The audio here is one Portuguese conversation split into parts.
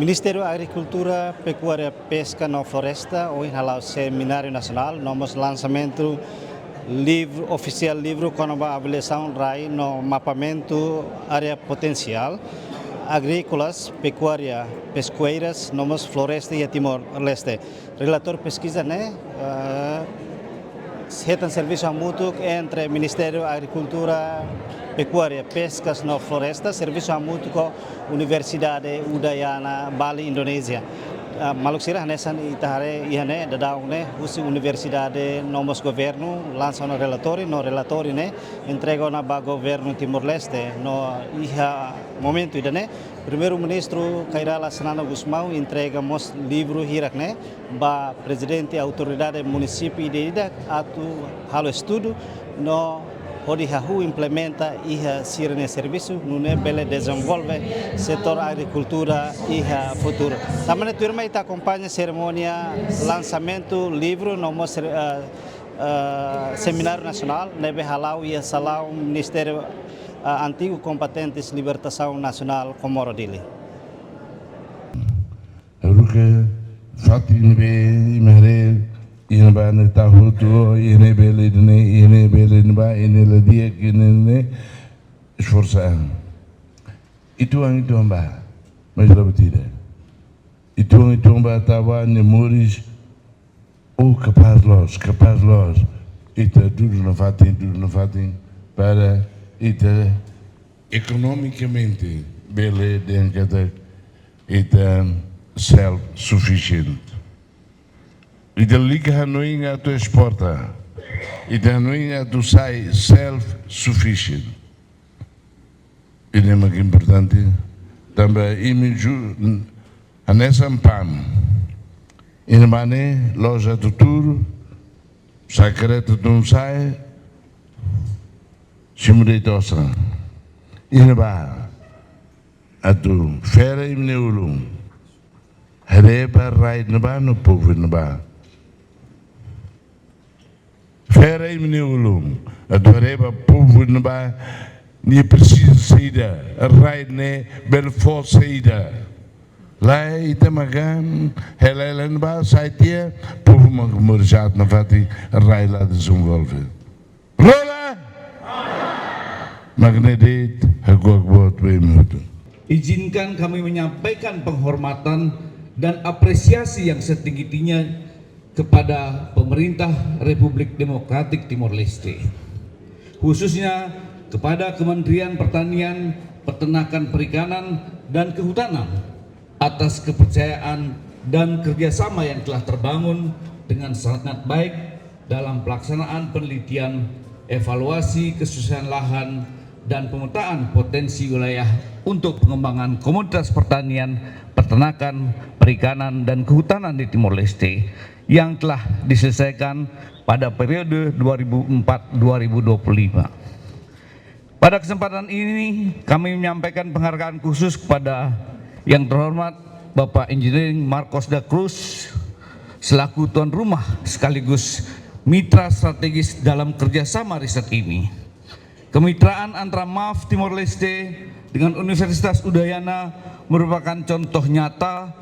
Ministério da Agricultura, Pecuária, Pesca e Floresta, hoje no Seminário Nacional, nós lançamento livro oficial livro com a avaliação RAI no mapeamento área potencial agrícolas, pecuária, pesqueiras, nomos floresta e Timor-Leste. Relator pesquisa, né? Setan serviço mútuo entre Ministério da Agricultura, Pecuária, Pescas e Floresta, serviço mútuo com Universidade Udayana, Bali, Indonesia. Maluk sirah nesan itahare ihane dadaune usi universidade nomos governo lança no relatori ne entrega na ba governo Timor-Leste no iha momento idane primeiro ministro Kairala Sanano Gusmão entrega mos livro hirak ne ba presidente autoridade município ida atu halo estudo no Hodi hahu implementa iha sirene serviço nune bele desenvolve setor agricultura iha futuro. Também turma ita acompanha cerimônia lançamento livro no seminário nacional nebe halau ia salau Ministério Antigo Competentes Libertação Nacional Comoro Dili. Ruke fatin be mere ina ba ne tahutu ina bele ba ina la dia kine esforçar itu ba mas la betida itu ba tava ne moris o capaz los ita tudo não fatin para ita economicamente bele dentro ita self sufficient. Ida liga hanoinga tu exporta, ida hanoinga tu sai self-sufficient. Ini é muito importante. Também imiju anesam pam. Ini mana loja tutur, secreto tu sai, simulitosa. Ini ba, atu fera imne ulum, hereba rai neba no povo neba. Fera imne ulum, adoreba povo neba, ni precisa saída, rai ne belfo saída. Lá ita magan, ela neba saitia, povo magmurjat na fati rai lá desenvolve. Rola! Magnetit hagwagwat bemutu. Izinkan kami menyampaikan penghormatan dan apresiasi yang setinggi-tingginya kepada pemerintah Republik Demokratik Timor-Leste, khususnya kepada Kementerian Pertanian, Peternakan, Perikanan, dan Kehutanan atas kepercayaan dan kerjasama yang telah terbangun dengan sangat baik dalam pelaksanaan penelitian, evaluasi kesusahan lahan, dan pemetaan potensi wilayah untuk pengembangan komoditas pertanian, peternakan, perikanan, dan kehutanan di Timor-Leste yang telah diselesaikan pada periode 2004-2025. Pada kesempatan ini kami menyampaikan penghargaan khusus kepada yang terhormat Bapak Engineering Marcos da Cruz selaku tuan rumah sekaligus mitra strategis dalam kerjasama riset ini. Kemitraan antara MAF Timor-Leste dengan Universitas Udayana merupakan contoh nyata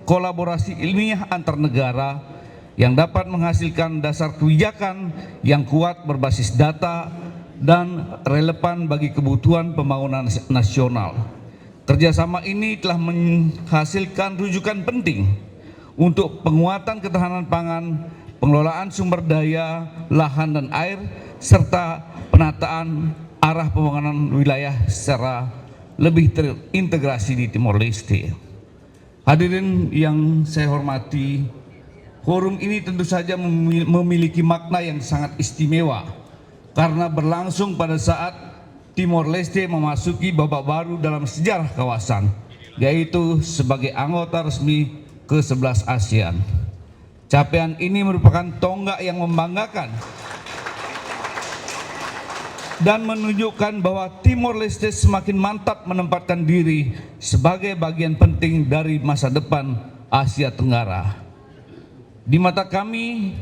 kolaborasi ilmiah antar negara yang dapat menghasilkan dasar kebijakan yang kuat berbasis data dan relevan bagi kebutuhan pembangunan nasional. Kerjasama ini telah menghasilkan rujukan penting untuk penguatan ketahanan pangan, pengelolaan sumber daya, lahan dan air, serta penataan arah pembangunan wilayah secara lebih terintegrasi di Timor-Leste. Hadirin yang saya hormati, forum ini tentu saja memiliki makna yang sangat istimewa karena berlangsung pada saat Timor-Leste memasuki babak baru dalam sejarah kawasan, yaitu sebagai anggota resmi ke-11 ASEAN. Capaian ini merupakan tonggak yang membanggakan dan menunjukkan bahwa Timor-Leste semakin mantap menempatkan diri sebagai bagian penting dari masa depan Asia Tenggara. Di mata kami,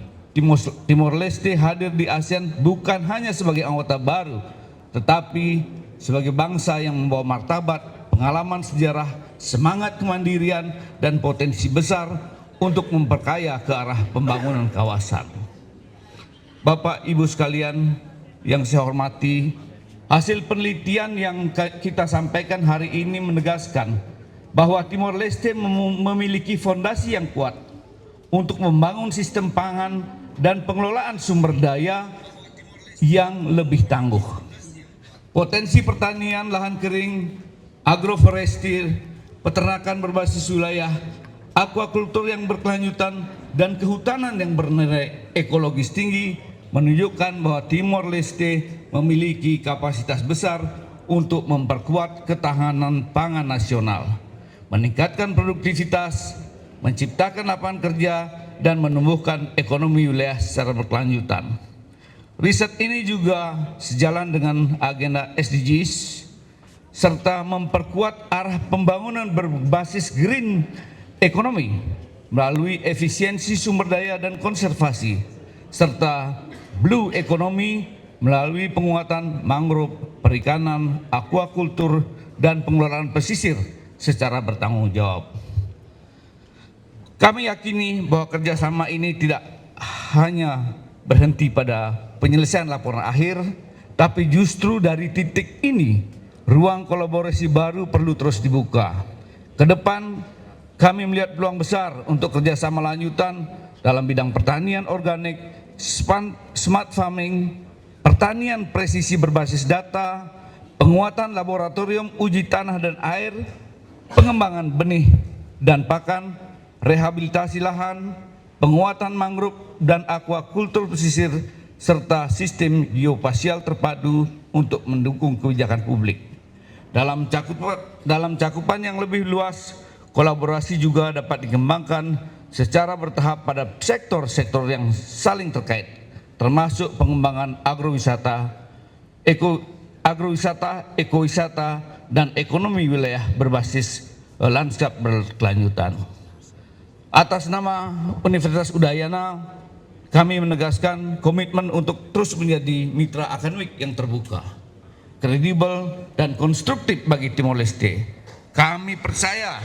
Timor-Leste hadir di ASEAN bukan hanya sebagai anggota baru, tetapi sebagai bangsa yang membawa martabat, pengalaman sejarah, semangat kemandirian, dan potensi besar untuk memperkaya ke arah pembangunan kawasan. Bapak Ibu sekalian yang saya hormati, hasil penelitian yang kita sampaikan hari ini menegaskan bahwa Timor Leste memiliki fondasi yang kuat untuk membangun sistem pangan dan pengelolaan sumber daya yang lebih tangguh. Potensi pertanian lahan kering, agroforestry, peternakan berbasis wilayah, aquaculture yang berkelanjutan, dan kehutanan yang bernilai ekologis tinggi menunjukkan bahwa Timor Leste memiliki kapasitas besar untuk memperkuat ketahanan pangan nasional, meningkatkan produktivitas, menciptakan lapangan kerja, dan menumbuhkan ekonomi wilayah secara berkelanjutan. Riset ini juga sejalan dengan agenda SDGs serta memperkuat arah pembangunan berbasis green economy melalui efisiensi sumber daya dan konservasi, serta blue economy melalui penguatan mangrove, perikanan, aquaculture, dan pengelolaan pesisir secara bertanggung jawab. Kami yakini bahwa kerjasama ini tidak hanya berhenti pada penyelesaian laporan akhir, tapi justru dari titik ini ruang kolaborasi baru perlu terus dibuka. Ke depan kami melihat peluang besar untuk kerjasama lanjutan dalam bidang pertanian organik, smart farming, pertanian presisi berbasis data, penguatan laboratorium uji tanah dan air, pengembangan benih dan pakan, rehabilitasi lahan, penguatan mangrove dan aquaculture pesisir, serta sistem geospasial terpadu untuk mendukung kebijakan publik. Dalam cakupan yang lebih luas, kolaborasi juga dapat dikembangkan secara bertahap pada sektor-sektor yang saling terkait, termasuk pengembangan agrowisata, ekowisata, dan ekonomi wilayah berbasis lanskap berkelanjutan. Atas nama Universitas Udayana, kami menegaskan komitmen untuk terus menjadi mitra akademik yang terbuka, kredibel, dan konstruktif bagi Timor Leste. Kami percaya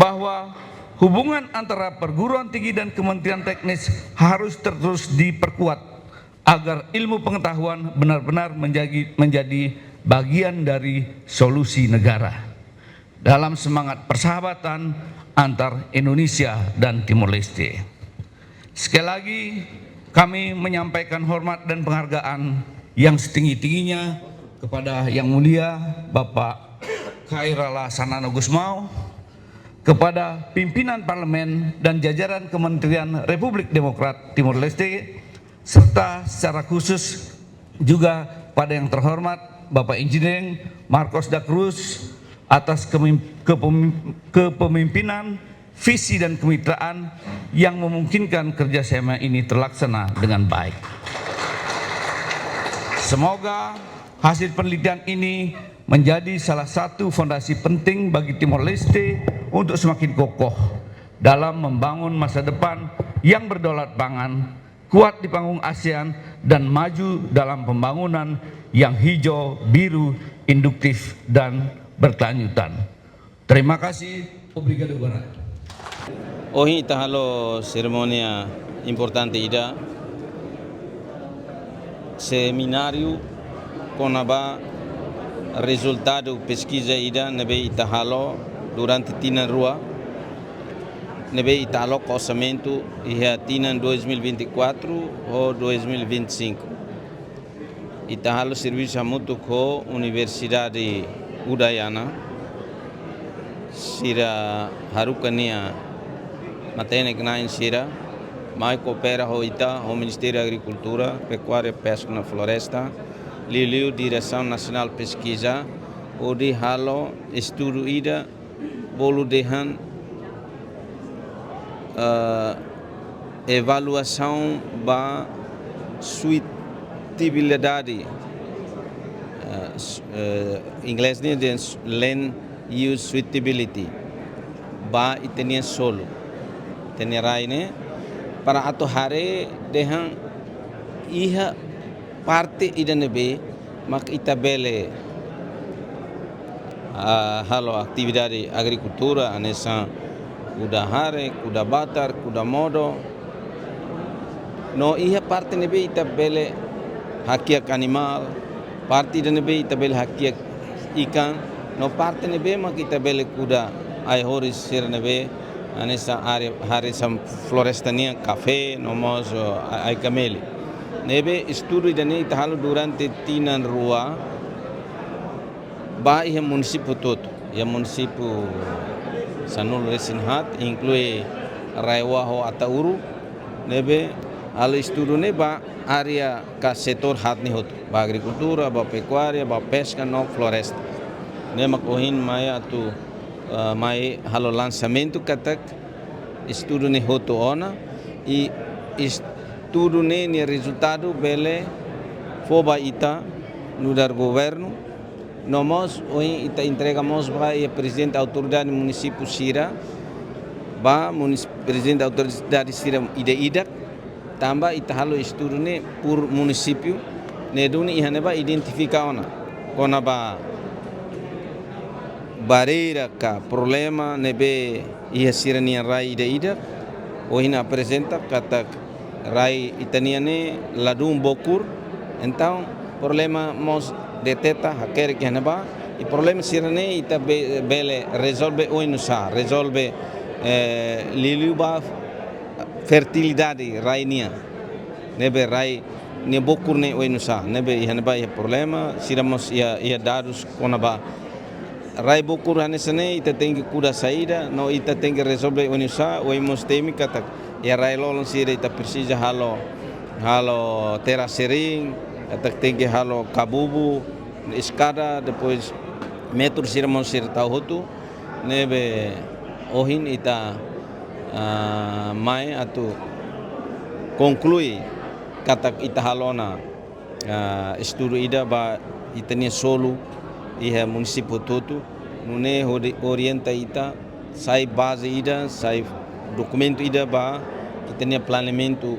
bahwa hubungan antara perguruan tinggi dan Kementerian Teknis harus terus diperkuat agar ilmu pengetahuan benar-benar menjadi bagian dari solusi negara dalam semangat persahabatan antar Indonesia dan Timor Leste. Sekali lagi kami menyampaikan hormat dan penghargaan yang setinggi-tingginya kepada Yang Mulia Bapak Khairala Sanano Gusmao, kepada pimpinan parlemen dan jajaran Kementerian Republik Demokrat Timor Leste, serta secara khusus juga pada yang terhormat Bapak Insinyur Marcos da Cruz atas kepemimpinan, visi dan kemitraan yang memungkinkan kerjasama ini terlaksana dengan baik. Semoga hasil penelitian ini menjadi salah satu fondasi penting bagi Timor Leste untuk semakin kokoh dalam membangun masa depan yang berdaulat pangan, kuat di panggung ASEAN, dan maju dalam pembangunan yang hijau, biru, induktif, dan berkelanjutan. Terima kasih. Obrigado. Hoy tahalo ceremonia importante ida seminário conaba resultado pesquisa ida nebe itahalo durante tinan rua nebe italo orçamento ia tinan 2024 ou 2025 itahalo serviço mútuo com Universidade Udayana sira harukania matene knain sira mai coopera hoita o Ministério da Agricultura, Pecuária, Pesca na Floresta, Liliu Direção Nacional Pesquisa, o de halo estudo ida bolu dehan evaluação ba suitabilidade inglês ni den land use suitability ba itenia solo tenerai ne para ato hare dehan iha parte ida nebe mak itabele halo atividade agricultura anessa kuda hare, kuda batar, kuda modo. No ia parte nebe ita bele hakiak animal, parte da nebe ita bele hakiak ikan, no parte nebe mak ita bele kuda ai horis sir nebe anessa área hare sam florestania café, nomos ai cameli. Nebe estudo idane ita halo durante tinan rua ba ia município todo, ia município Sanul Resinhat, inclui Raiwaho Atauru, nebe halo estudo ne ba área ka setor hat ni hot, ba agricultura, ba pecuária, ba pesca, no floresta. Ne makohin maya tu mai halo lançamento katak estudo ne hoto ona e estudo ne resultado bele foba ita no dar governo nomos hoje ita entregamos ba e presidente da autoridade município Sira ba presidente da autoridade Sira ida tamba ita halo estudo ne por município ne duni ihane ba identifica ona kona ba barreira ka problema nebe ia sirania rai ida hoje na apresenta kata rai itaniane ladum bokur então problema mos deteta haker que neba e problema sirane ita bele resolve oinusa resolve liliuba fertilidade rainia nebe rai ne bokur ne oinusa nebe ihaneba ia problema siramos ia dados konaba rai bokur hanesane ita tem que kuda saída no ita tem que resolve oinusa oimos temi kata ia rai lolon sira ita precisa halo terasering ita tem que halo kabubu escada depois metro siramos sir tauhutu nebe ohin ita mai atu conclui kata ita halona estudo ida ba itania solo iha município todo nune orienta ita sai base ida sai documento ida ba itania planeamento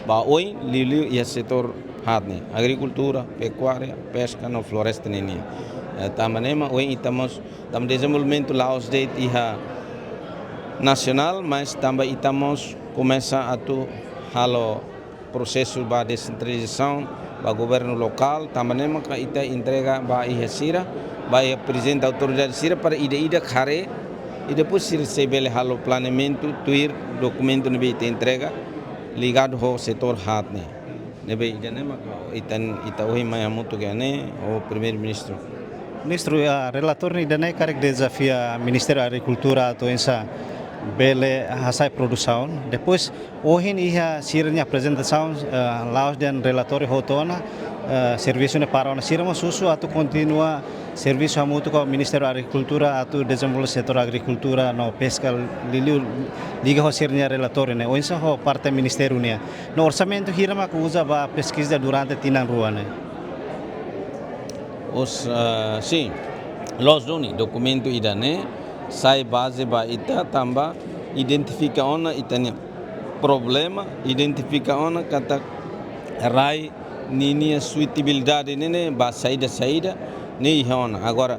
ba oi liliu ia setor hatne agricultura pecuária pesca no floresta nenia tamanema oi itamos tam desenvolvimento laos de iha nacional mas também estamos começa a tu halo processo ba descentralização ba governo local também maka ita entrega ba iha sira ba iha presidente da autoridade sira para ida khare e depois sira sebele halo planeamento tuir documento nebe ita entrega ligado ao setor hatne nebe ida ne maka ita hoje mai muito gane o primeiro ministro relator ni danai karek desafia Ministério da Agricultura atau ensa bele hasai produção depois hoje iha sirnya apresentação laos dan relator hotona serviço ne para ona sirma susu atau continua serviço hamutu ko Ministério da Agricultura atau desenvolve setor agricultura no pesca liliu liga ho sirnya relator ne onsa ho parte ministério ne no orçamento hirama ko usa ba pesquisa durante tinan ruane sim los doni documento idane sai base ba ita tamba identifica ona itania problema identifica ona kata rai ninia suitabilidade nene ba saída ni hona agora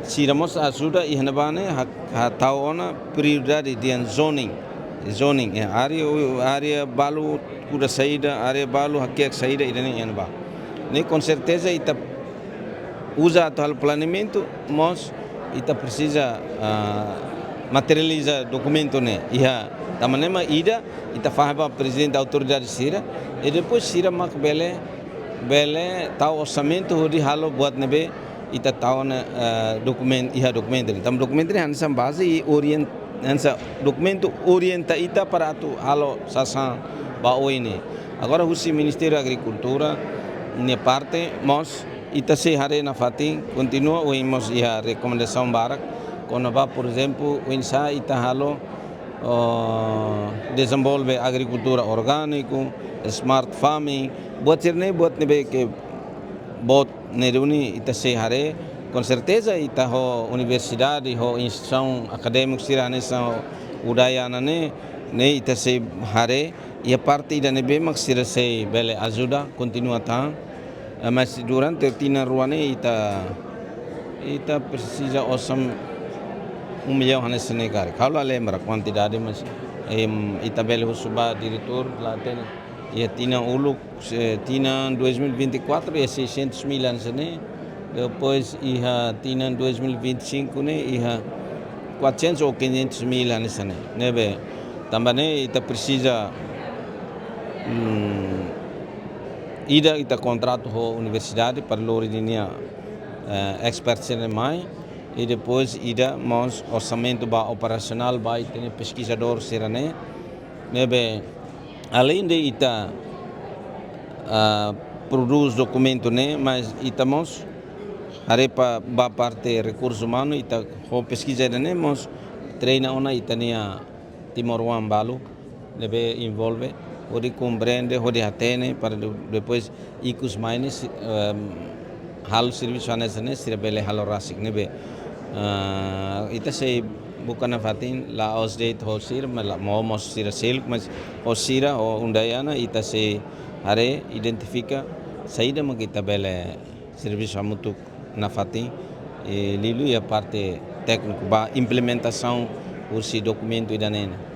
siramos ajuda ihnabane ha taona prioridade de zoning área balu kuda saída área balu hakiak saída idane enba ne com certeza ita usa atual planeamento mas ita precisa materializa documento ne iha tamanema ida ita fahaba presidente da autoridade sira e depois sira mak bele tau orçamento hodi halo buat nebe ita tau na documento tam documento hansa base hansa documento orienta ita para atu halo sasan ba oine agora o Ministério da Agricultura ne parte mas ita se hare na fatin continua oimos ia recomendação barak quando va por exemplo o insa ita halo desenvolve agricultura orgânico smart farming buat nebe que bot neruni ita se hare com certeza ita ho universidade ho instituição acadêmica sirane sa udayana ne ita se hare ia parte ida nebe mak sira se bele ajuda continua tan mas durante tina ruane ita ita precisa osam 1 milhão nesse negócio. Kalau lembra quantidade, mas ita belo suba diretor lá tem e tinha uluk tinha 2024 e 600 mil anos né. Depois tinha 2025 né e 400 ou 500 mil anos né. Nebe também ita precisa ida ita contrato com a universidade para loridinia experts em mais e depois ida mas orçamento operacional vai ter pesquisador serane nebe além de ita produz documento né mas ita mos arepa ba parte recursos humanos ita com pesquisa né mas treina ona ita nia Timor-One balu nebe envolve onde compreende, onde atende para depois ikut mais hal serviço anessa né se rebele hal rasik nebe ita sei bukan fatin la os date hosir mas mau mos sira sel mas hosira o undayana ita sei are identifica saída mo kita bele serviço amutuk na fatin e lilu a parte técnico ba implementação o documento idanena